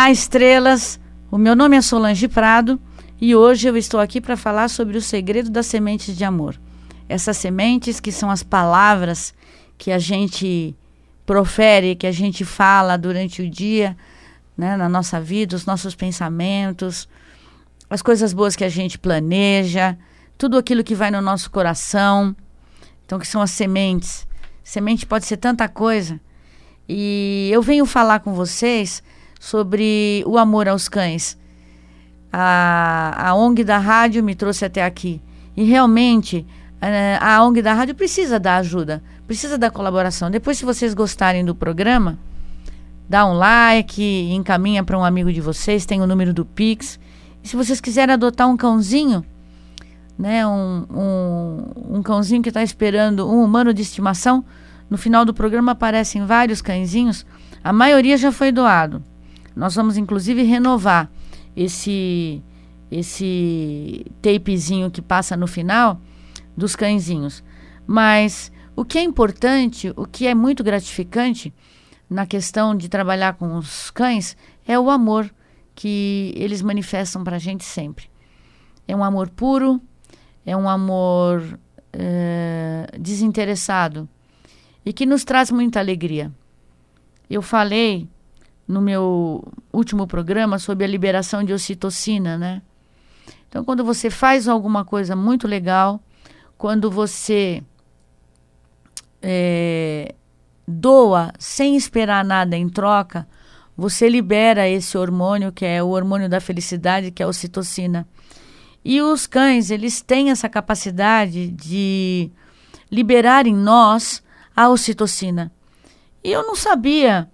Olá, estrelas! O meu nome é Solange Prado e hoje eu estou aqui para falar sobre o segredo das sementes de amor. Essas sementes que são as palavras que a gente profere, que a gente fala durante o dia, né, na nossa vida, os nossos pensamentos, as coisas boas que a gente planeja, tudo aquilo que vai no nosso coração. Então, que são as sementes. Semente pode ser tanta coisa. E eu venho falar com vocês sobre o amor aos cães. A ONG da rádio me trouxe até aqui. E realmente, a ONG da rádio precisa da ajuda, precisa da colaboração. Depois, se vocês gostarem do programa, dá um like, encaminha para um amigo de vocês, tem o número do Pix. E se vocês quiserem adotar um cãozinho, né, um cãozinho que está esperando um humano de estimação, no final do programa aparecem vários cãezinhos, a maioria já foi doado. Nós vamos inclusive renovar esse tapezinho que passa no final dos cãezinhos. Mas o que é importante, o que é muito gratificante na questão de trabalhar com os cães é o amor que eles manifestam para a gente sempre. É um amor puro, é um amor desinteressado e que nos traz muita alegria. Eu falei no meu último programa sobre a liberação de ocitocina, né? Então, quando você faz alguma coisa muito legal, quando você doa sem esperar nada em troca, você libera esse hormônio, que é o hormônio da felicidade, que é a ocitocina. E os cães, eles têm essa capacidade de liberar em nós a ocitocina. E eu não sabia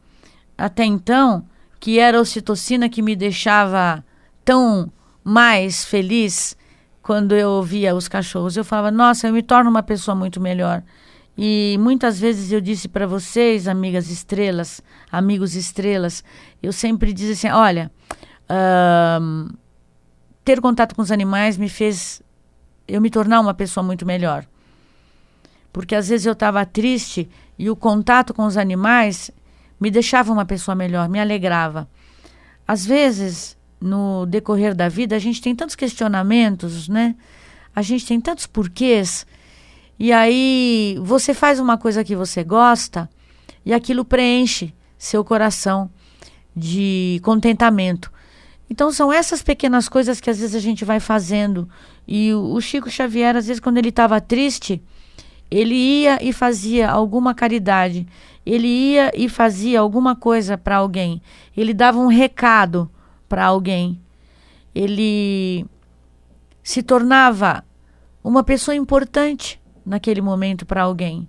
até então que era a ocitocina que me deixava tão mais feliz quando eu ouvia os cachorros. Eu falava, nossa, eu me torno uma pessoa muito melhor. E muitas vezes eu disse para vocês, amigas estrelas, amigos estrelas, eu sempre dizia assim, olha, ter contato com os animais me fez eu me tornar uma pessoa muito melhor. Porque às vezes eu estava triste e o contato com os animais me deixava uma pessoa melhor, me alegrava. Às vezes, no decorrer da vida, a gente tem tantos questionamentos, né? A gente tem tantos porquês. E aí você faz uma coisa que você gosta e aquilo preenche seu coração de contentamento. Então são essas pequenas coisas que às vezes a gente vai fazendo. E o Chico Xavier, às vezes, quando ele estava triste, ele ia e fazia alguma caridade. Ele ia e fazia alguma coisa para alguém. Ele dava um recado para alguém. Ele se tornava uma pessoa importante naquele momento para alguém.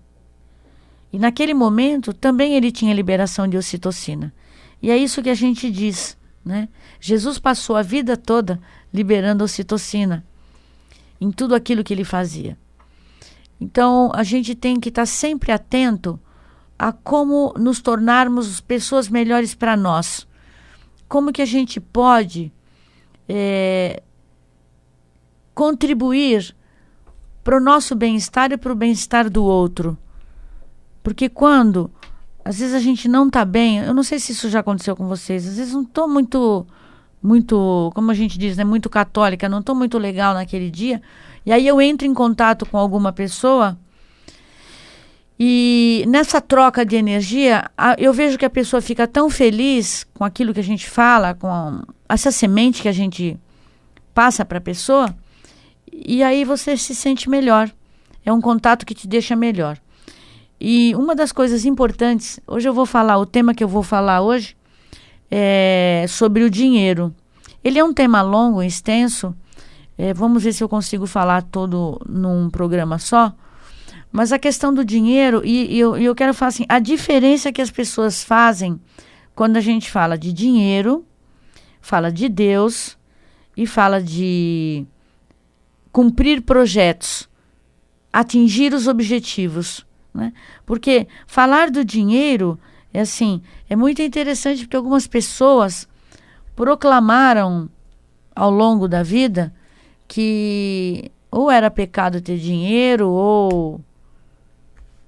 E naquele momento também ele tinha liberação de ocitocina. E é isso que a gente diz, né? Jesus passou a vida toda liberando ocitocina em tudo aquilo que ele fazia. Então, a gente tem que estar sempre atento a como nos tornarmos pessoas melhores para nós. Como que a gente pode contribuir para o nosso bem-estar e para o bem-estar do outro. Porque quando, às vezes a gente não está bem, eu não sei se isso já aconteceu com vocês, às vezes não estou muito, como a gente diz, né, muito católica, não estou muito legal naquele dia, e aí eu entro em contato com alguma pessoa e nessa troca de energia, eu vejo que a pessoa fica tão feliz com aquilo que a gente fala, com essa semente que a gente passa para a pessoa, e aí você se sente melhor. É um contato que te deixa melhor. E uma das coisas importantes, hoje eu vou falar, o tema que eu vou falar hoje é sobre o dinheiro. Ele é um tema longo, extenso, vamos ver se eu consigo falar todo num programa só. Mas a questão do dinheiro, e eu quero falar assim, a diferença que as pessoas fazem quando a gente fala de dinheiro, fala de Deus e fala de cumprir projetos, atingir os objetivos, né? Porque falar do dinheiro é assim, é muito interessante porque algumas pessoas proclamaram ao longo da vida que ou era pecado ter dinheiro ou,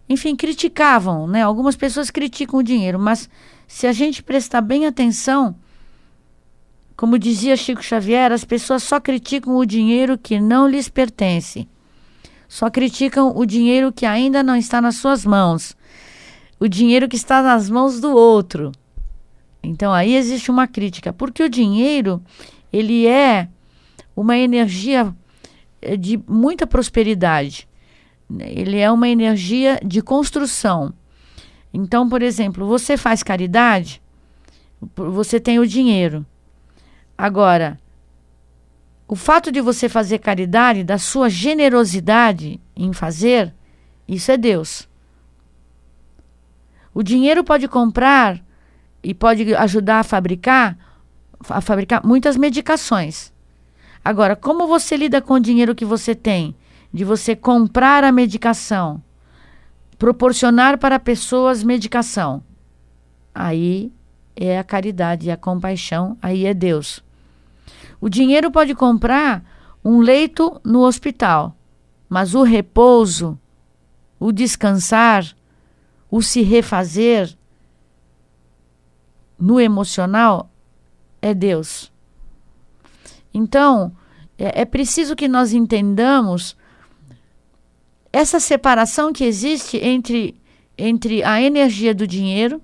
enfim, criticavam, né? Algumas pessoas criticam o dinheiro, mas se a gente prestar bem atenção, Como dizia Chico Xavier, as pessoas só criticam o dinheiro que não lhes pertence. Só criticam o dinheiro que ainda não está nas suas mãos. O dinheiro que está nas mãos do outro. Então aí existe uma crítica. Porque o dinheiro, ele é uma energia de muita prosperidade. Ele é uma energia de construção. Então, por exemplo, você faz caridade, você tem o dinheiro. Agora, o fato de você fazer caridade, da sua generosidade em fazer, isso é Deus. O dinheiro pode comprar e pode ajudar a fabricar muitas medicações. Agora, como você lida com o dinheiro que você tem? De você comprar a medicação, proporcionar para pessoas medicação. Aí é a caridade, a compaixão, aí é Deus. O dinheiro pode comprar um leito no hospital, mas o repouso, o descansar, o se refazer no emocional é Deus. Então, é preciso que nós entendamos essa separação que existe entre a energia do dinheiro,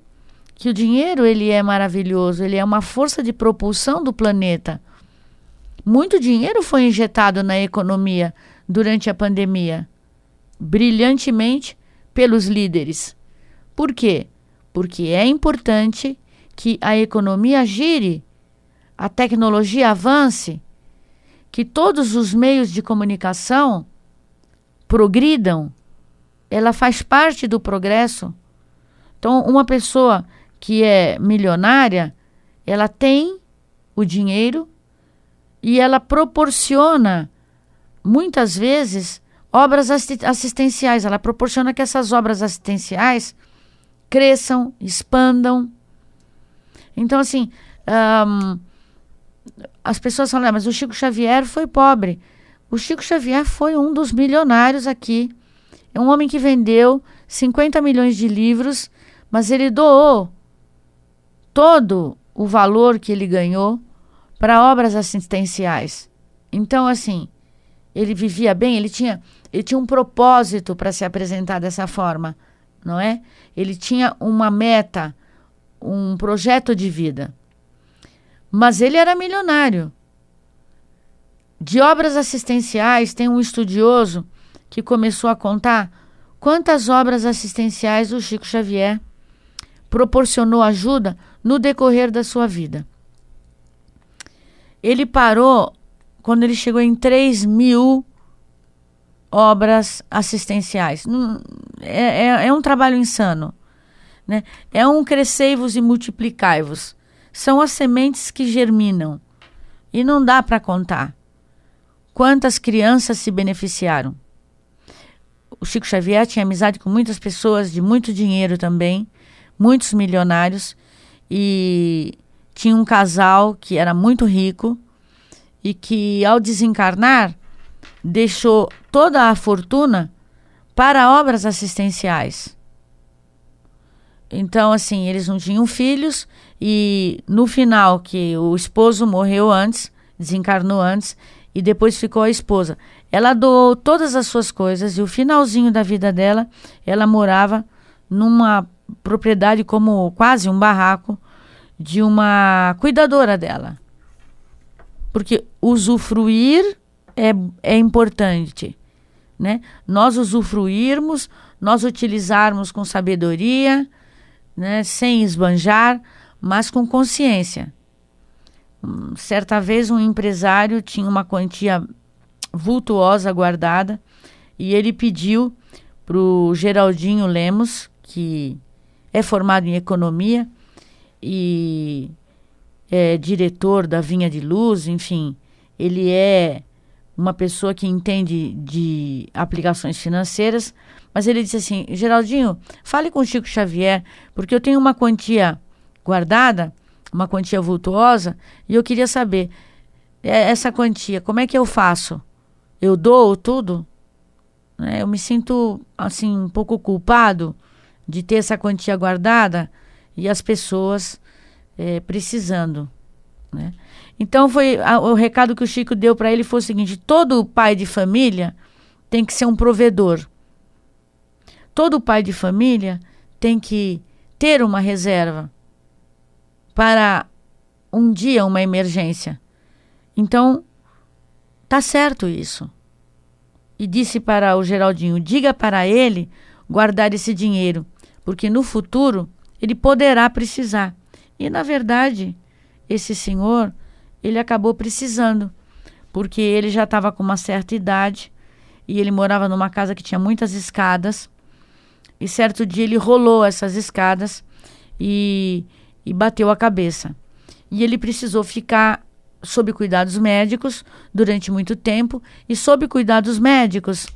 que o dinheiro ele é maravilhoso, ele é uma força de propulsão do planeta. Muito dinheiro foi injetado na economia durante a pandemia, brilhantemente pelos líderes. Por quê? Porque é importante que a economia gire, a tecnologia avance, que todos os meios de comunicação progridam. Ela faz parte do progresso. Então, uma pessoa que é milionária, ela tem o dinheiro e ela proporciona, muitas vezes, obras assistenciais. Ela proporciona que essas obras assistenciais cresçam, expandam. Então, assim, as pessoas falam, mas o Chico Xavier foi pobre. O Chico Xavier foi um dos milionários aqui. É um homem que vendeu 50 milhões de livros, mas ele doou todo o valor que ele ganhou para obras assistenciais. Então, assim, ele vivia bem, ele tinha um propósito para se apresentar dessa forma, não é? Ele tinha uma meta, um projeto de vida. Mas ele era milionário. De obras assistenciais, tem um estudioso que começou a contar quantas obras assistenciais o Chico Xavier proporcionou ajuda no decorrer da sua vida. Ele parou quando ele chegou em 3.000 obras assistenciais. É um trabalho insano, né? É um crescei-vos e multiplicai-vos. São as sementes que germinam. E não dá para contar quantas crianças se beneficiaram. O Chico Xavier tinha amizade com muitas pessoas de muito dinheiro também, muitos milionários, e tinha um casal que era muito rico e que, ao desencarnar, deixou toda a fortuna para obras assistenciais. Então, assim, eles não tinham filhos e no final, que o esposo morreu antes, desencarnou antes, e depois ficou a esposa. Ela doou todas as suas coisas e o finalzinho da vida dela, ela morava numa propriedade como quase um barraco de uma cuidadora dela. Porque usufruir é importante, né? Nós usufruirmos, nós utilizarmos com sabedoria, né? Sem esbanjar, mas com consciência. Certa vez um empresário tinha uma quantia vultuosa guardada e ele pediu para o Geraldinho Lemos, que é formado em economia e é diretor da Vinha de Luz, enfim, ele é uma pessoa que entende de aplicações financeiras, mas ele disse assim: Geraldinho, fale com o Chico Xavier, porque eu tenho uma quantia guardada, uma quantia vultuosa, e eu queria saber, essa quantia, como é que eu faço? Eu dou tudo? Eu me sinto, assim, um pouco culpado de ter essa quantia guardada e as pessoas precisando, né? Então o recado que o Chico deu para ele foi o seguinte: todo pai de família tem que ser um provedor. Todo pai de família tem que ter uma reserva para um dia, uma emergência. Então, tá certo isso. E disse para o Geraldinho: diga para ele guardar esse dinheiro, porque no futuro ele poderá precisar. E, na verdade, esse senhor, ele acabou precisando, porque ele já estava com uma certa idade e ele morava numa casa que tinha muitas escadas. E certo dia ele rolou essas escadas e bateu a cabeça. E ele precisou ficar sob cuidados médicos durante muito tempo. E sob cuidados médicos,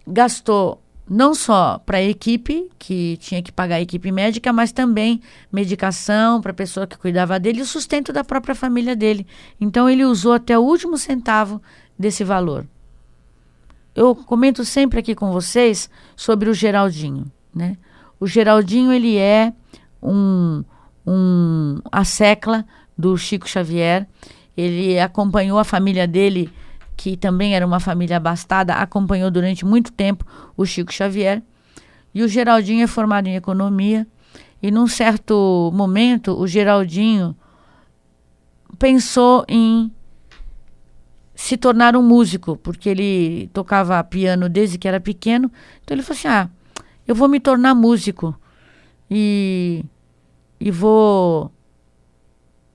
gastou não só para a equipe, que tinha que pagar a equipe médica, mas também medicação para a pessoa que cuidava dele e o sustento da própria família dele. Então ele usou até o último centavo desse valor. Eu comento sempre aqui com vocês sobre o Geraldinho, né? O Geraldinho, ele é a secla do Chico Xavier. Ele acompanhou a família dele, que também era uma família abastada, acompanhou durante muito tempo o Chico Xavier. E o Geraldinho é formado em economia. E num certo momento, o Geraldinho pensou em se tornar um músico, porque ele tocava piano desde que era pequeno. Então ele falou assim: eu vou me tornar músico e vou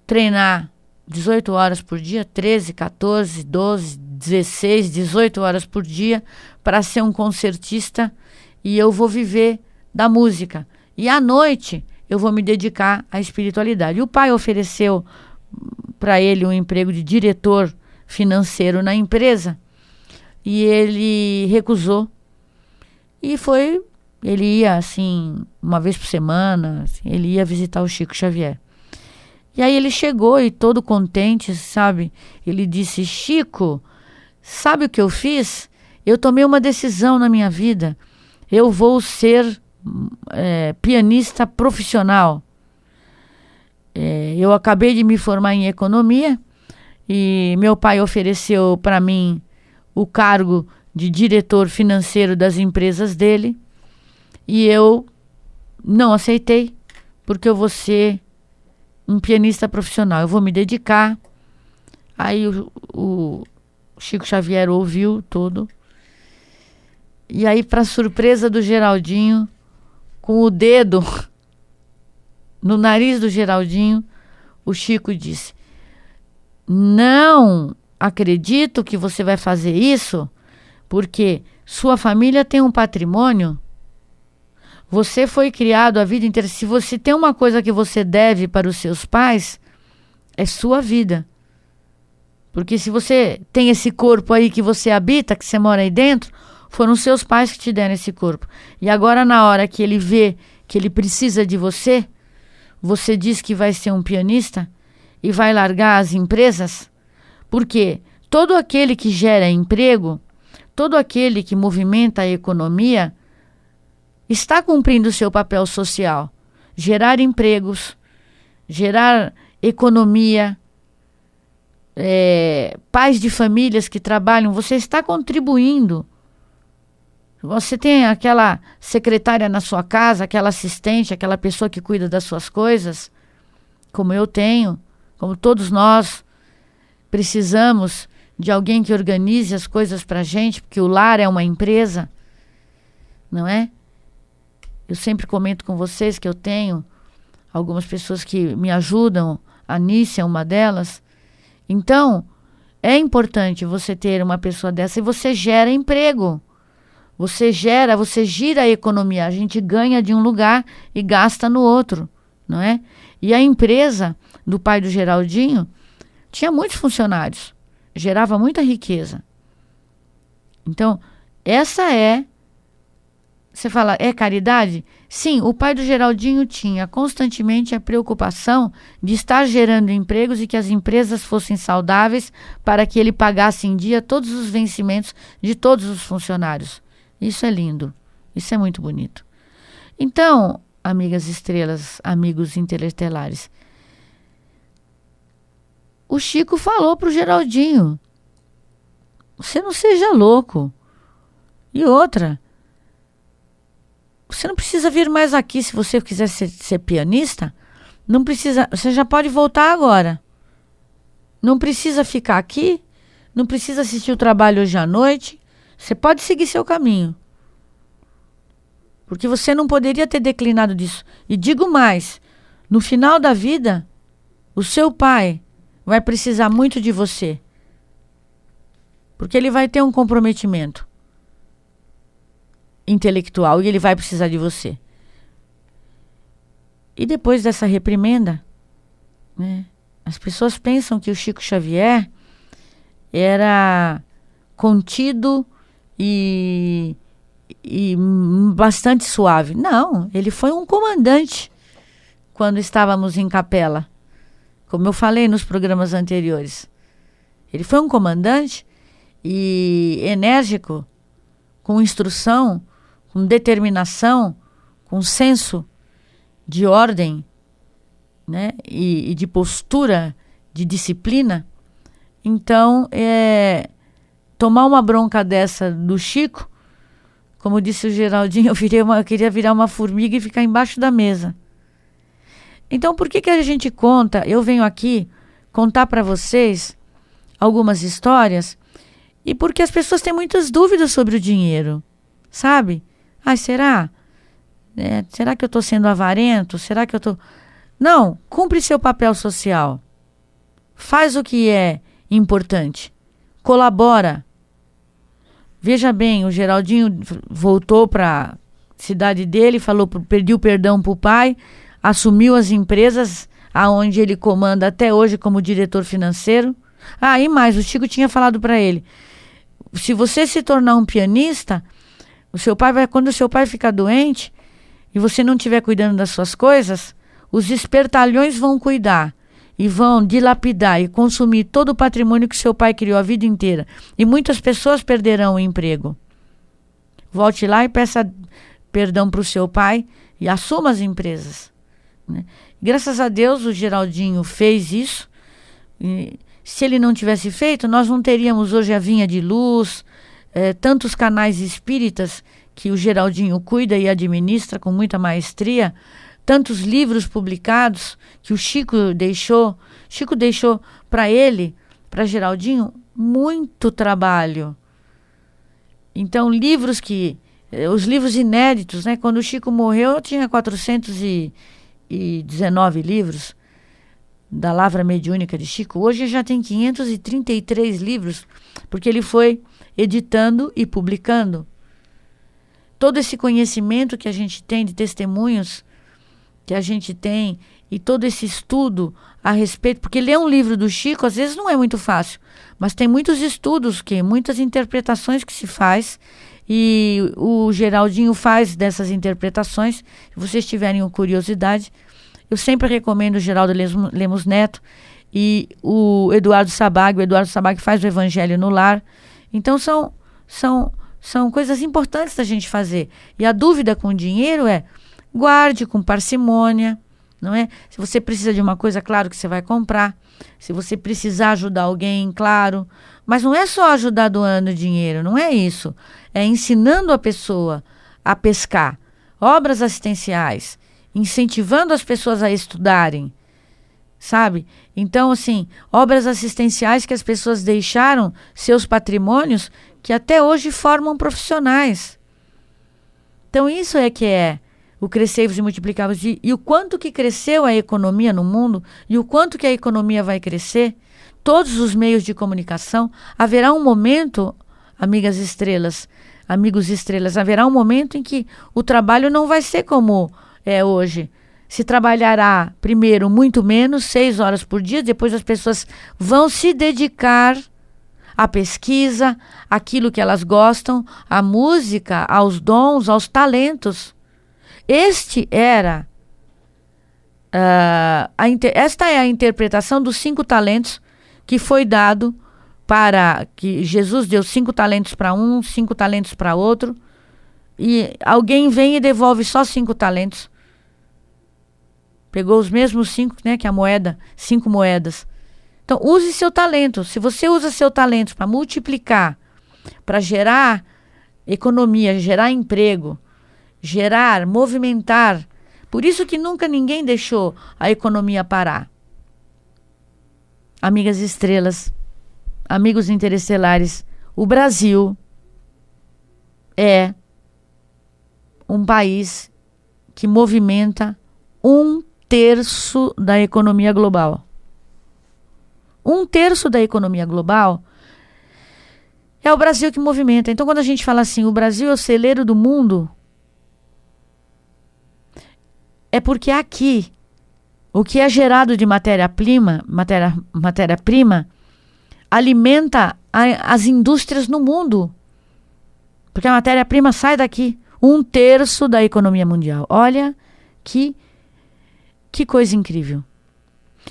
treinar 18 horas por dia, 13, 14, 12, 16, 18 horas por dia para ser um concertista, e eu vou viver da música. E à noite eu vou me dedicar à espiritualidade. E o pai ofereceu para ele um emprego de diretor financeiro na empresa e ele recusou. E ele ia assim, uma vez por semana, assim, ele ia visitar o Chico Xavier. E aí ele chegou e todo contente, sabe? Ele disse: Chico, sabe o que eu fiz? Eu tomei uma decisão na minha vida. Eu vou ser pianista profissional. Eu acabei de me formar em economia e meu pai ofereceu para mim o cargo de diretor financeiro das empresas dele. E eu não aceitei, porque eu vou ser um pianista profissional. Eu vou me dedicar. Aí o Chico Xavier ouviu tudo. E aí, para surpresa do Geraldinho, com o dedo no nariz do Geraldinho, o Chico disse: não acredito que você vai fazer isso, porque sua família tem um patrimônio. Você foi criado a vida inteira. Se você tem uma coisa que você deve para os seus pais, é sua vida. Porque se você tem esse corpo aí que você habita, que você mora aí dentro, foram seus pais que te deram esse corpo. E agora, na hora que ele vê que ele precisa de você, você diz que vai ser um pianista e vai largar as empresas? Porque todo aquele que gera emprego, todo aquele que movimenta a economia, está cumprindo o seu papel social. Gerar empregos, gerar economia, pais de famílias que trabalham, você está contribuindo. Você tem aquela secretária na sua casa, aquela assistente, aquela pessoa que cuida das suas coisas, como eu tenho, como todos nós precisamos de alguém que organize as coisas para a gente, porque o lar é uma empresa, não é? Eu sempre comento com vocês que eu tenho algumas pessoas que me ajudam, a Nícia é uma delas. Então, é importante você ter uma pessoa dessa e você gera emprego. Você gira a economia. A gente ganha de um lugar e gasta no outro, não é? E a empresa do pai do Geraldinho tinha muitos funcionários, gerava muita riqueza. Então, você fala, é caridade? Sim, o pai do Geraldinho tinha constantemente a preocupação de estar gerando empregos e que as empresas fossem saudáveis para que ele pagasse em dia todos os vencimentos de todos os funcionários. Isso é lindo, isso é muito bonito. Então, amigas estrelas, amigos interestelares, o Chico falou pro Geraldinho: você não seja louco. E outra, você não precisa vir mais aqui se você quiser ser pianista. Não precisa, você já pode voltar agora. Não precisa ficar aqui, não precisa assistir o trabalho hoje à noite. Você pode seguir seu caminho. Porque você não poderia ter declinado disso. E digo mais, no final da vida, o seu pai vai precisar muito de você. Porque ele vai ter um comprometimento intelectual e ele vai precisar de você. E depois dessa reprimenda, né, as pessoas pensam que o Chico Xavier era contido e bastante suave. Não, ele foi um comandante quando estávamos em capela, como eu falei nos programas anteriores. Ele foi um comandante e enérgico, com instrução, com determinação, com senso de ordem, né, e de postura, de disciplina. Então, tomar uma bronca dessa do Chico, como disse o Geraldinho, eu queria virar uma formiga e ficar embaixo da mesa. Então, por que a gente conta? Eu venho aqui contar para vocês algumas histórias, e porque as pessoas têm muitas dúvidas sobre o dinheiro, sabe? Ai, será? Será que eu estou sendo avarento? Será que eu estou... Não, cumpre seu papel social. Faz o que é importante. Colabora. Veja bem, o Geraldinho voltou para a cidade dele, pediu perdão para o pai, assumiu as empresas aonde ele comanda até hoje como diretor financeiro. Ah, e mais, o Chico tinha falado para ele: se você se tornar um pianista, quando o seu pai ficar doente e você não estiver cuidando das suas coisas, os espertalhões vão cuidar e vão dilapidar e consumir todo o patrimônio que seu pai criou a vida inteira. E muitas pessoas perderão o emprego. Volte lá e peça perdão para o seu pai e assuma as empresas, né? Graças a Deus o Geraldinho fez isso. E se ele não tivesse feito, nós não teríamos hoje a Vinha de Luz, tantos canais espíritas que o Geraldinho cuida e administra com muita maestria, tantos livros publicados que o Chico deixou. Chico deixou para ele, para Geraldinho, muito trabalho. Então, os livros inéditos, né? Quando o Chico morreu, eu tinha 419 livros da Lavra Mediúnica de Chico. Hoje já tem 533 livros, porque ele foi editando e publicando. Todo esse conhecimento que a gente tem de testemunhos que a gente tem e todo esse estudo a respeito, porque ler um livro do Chico às vezes não é muito fácil, mas tem muitos estudos, muitas interpretações que se faz, e o Geraldinho faz dessas interpretações. Se vocês tiverem curiosidade, eu sempre recomendo o Geraldo Lemos Neto e o Eduardo Sabag. O Eduardo Sabag faz o Evangelho no Lar. Então são coisas importantes da gente fazer. E a dúvida com o dinheiro é: guarde com parcimônia, não é? Se você precisa de uma coisa, claro que você vai comprar. Se você precisar ajudar alguém, claro. Mas não é só ajudar doando dinheiro, não é isso. É ensinando a pessoa a pescar, obras assistenciais, incentivando as pessoas a estudarem, sabe? Então, assim, obras assistenciais que as pessoas deixaram seus patrimônios, que até hoje formam profissionais. Então, isso é que é o Crescei-vos e Multiplicai-vos. E o quanto que cresceu a economia no mundo e o quanto que a economia vai crescer, todos os meios de comunicação. Haverá um momento, amigas estrelas, amigos estrelas, haverá um momento em que o trabalho não vai ser como é hoje. Se trabalhará primeiro muito menos, 6 horas por dia, depois as pessoas vão se dedicar à pesquisa, àquilo que elas gostam, à música, aos dons, aos talentos. Esta é a interpretação dos 5 talentos que foi dado que Jesus deu 5 talentos para um, 5 talentos para outro, e alguém vem e devolve só 5 talentos. Pegou os mesmos 5, né, que a moeda, 5 moedas. Então, use seu talento. Se você usa seu talento para multiplicar, para gerar economia, gerar emprego, gerar, movimentar. Por isso que nunca ninguém deixou a economia parar. Amigas estrelas, amigos interestelares, o Brasil é um país que movimenta 1/3 da economia global. 1/3 da economia global é o Brasil que movimenta. Então, quando a gente fala assim, o Brasil é o celeiro do mundo, é porque aqui, o que é gerado de matéria-prima, alimenta as indústrias no mundo. Porque a matéria-prima sai daqui. 1/3 da economia mundial. Olha que coisa incrível.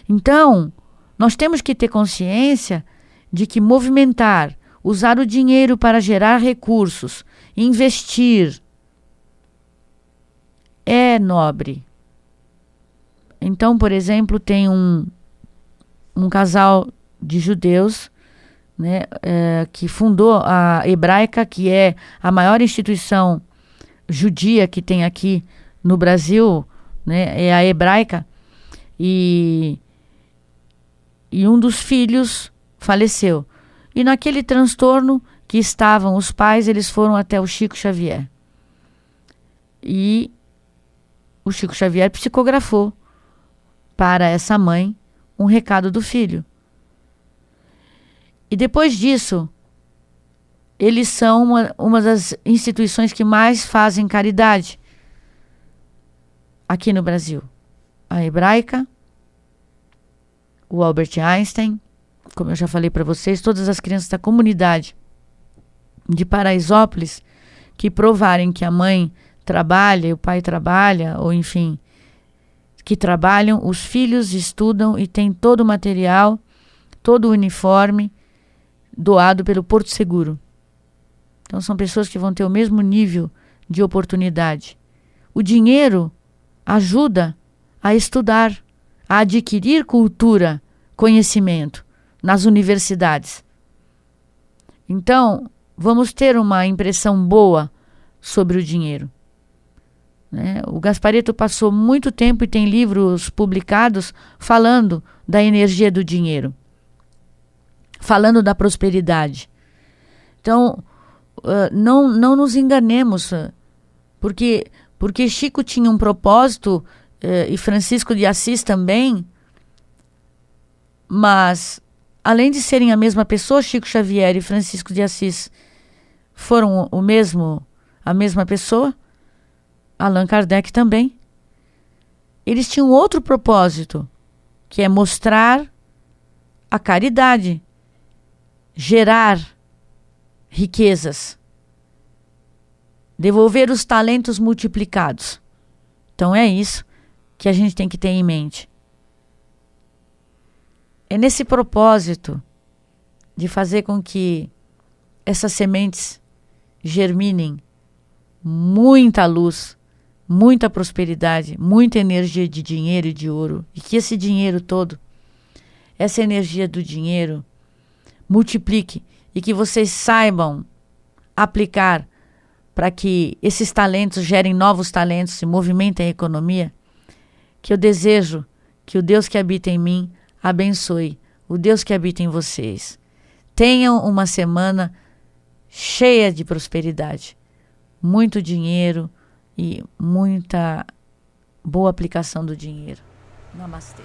Então, nós temos que ter consciência de que movimentar, usar o dinheiro para gerar recursos, investir, é nobre. Então, por exemplo, tem um casal de judeus, né, que fundou a Hebraica, que é a maior instituição judia que tem aqui no Brasil, né, é a Hebraica, e um dos filhos faleceu. E naquele transtorno que estavam os pais, eles foram até o Chico Xavier. E o Chico Xavier psicografou para essa mãe um recado do filho. E depois disso, eles são uma das instituições que mais fazem caridade aqui no Brasil. A Hebraica, o Albert Einstein, como eu já falei para vocês, todas as crianças da comunidade de Paraisópolis que provarem que a mãe trabalha, o pai trabalha, ou enfim, que trabalham, os filhos estudam e têm todo o material, todo o uniforme doado pelo Porto Seguro. Então são pessoas que vão ter o mesmo nível de oportunidade. O dinheiro ajuda a estudar, a adquirir cultura, conhecimento nas universidades. Então, vamos ter uma impressão boa sobre o dinheiro. Né? O Gasparetto passou muito tempo e tem livros publicados falando da energia do dinheiro, falando da prosperidade. Então, não nos enganemos, porque Chico tinha um propósito, e Francisco de Assis também, mas além de serem a mesma pessoa, Chico Xavier e Francisco de Assis foram a mesma pessoa, Allan Kardec também. Eles tinham outro propósito, que é mostrar a caridade, gerar riquezas, devolver os talentos multiplicados. Então é isso que a gente tem que ter em mente. É nesse propósito de fazer com que essas sementes germinem muita luz, muita prosperidade, muita energia de dinheiro e de ouro, e que esse dinheiro todo, essa energia do dinheiro, multiplique e que vocês saibam aplicar para que esses talentos gerem novos talentos e movimentem a economia, que eu desejo que o Deus que habita em mim abençoe o Deus que habita em vocês. Tenham uma semana cheia de prosperidade, muito dinheiro e muita boa aplicação do dinheiro. Namastê.